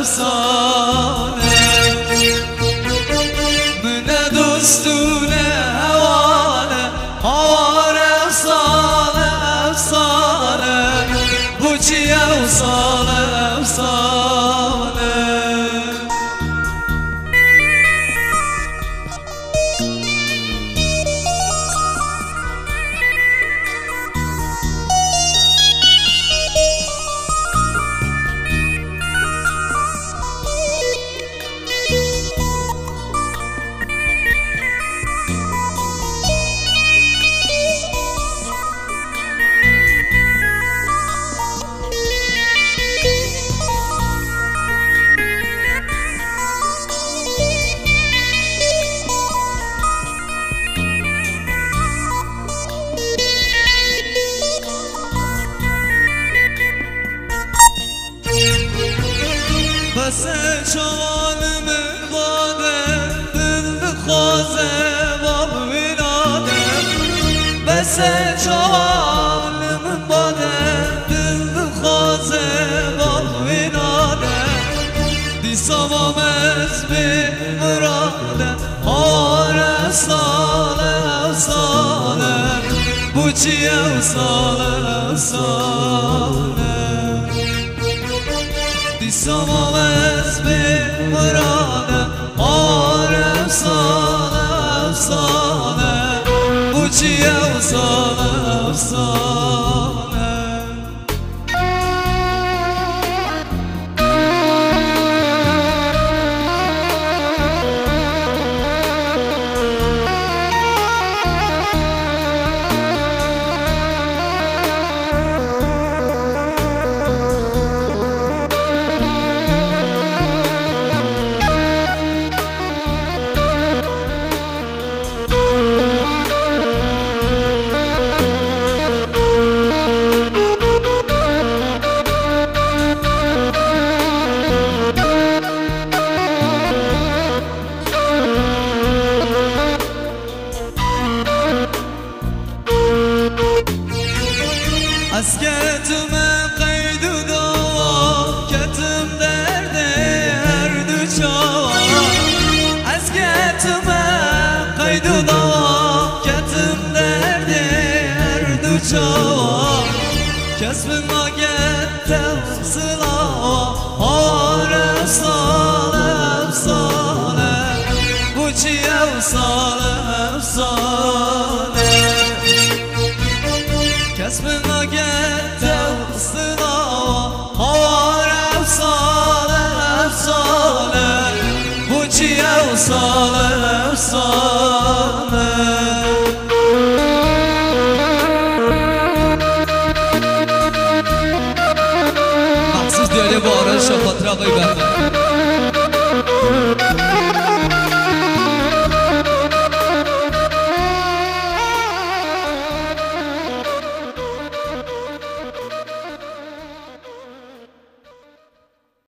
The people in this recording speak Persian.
افسانه منه دستونه هوانه هوانه افسانه افسانه bu çi افسانه افسانه بس چوالم باده دل خوازه باب ویلاده بس چوالم باده دل خوازه باب ویلاده دی سوام از بی مراده آره ساله ساله bu çi افسانه ساله Sama ez bir murade Arem sana efsane Bu çi efsane efsane از کتم قید و دوا کتم درده هر دو چاوا از کتم قید و دوا کتم درده هر دو چاوا کسب ما گتم سلاوا آره افسانه افسانه bu çi افسانه افسانه Kesbime gittim sınava Havar efsane efsane Bu çi efsane efsane Haksız diye bağırın şafatıra gıybette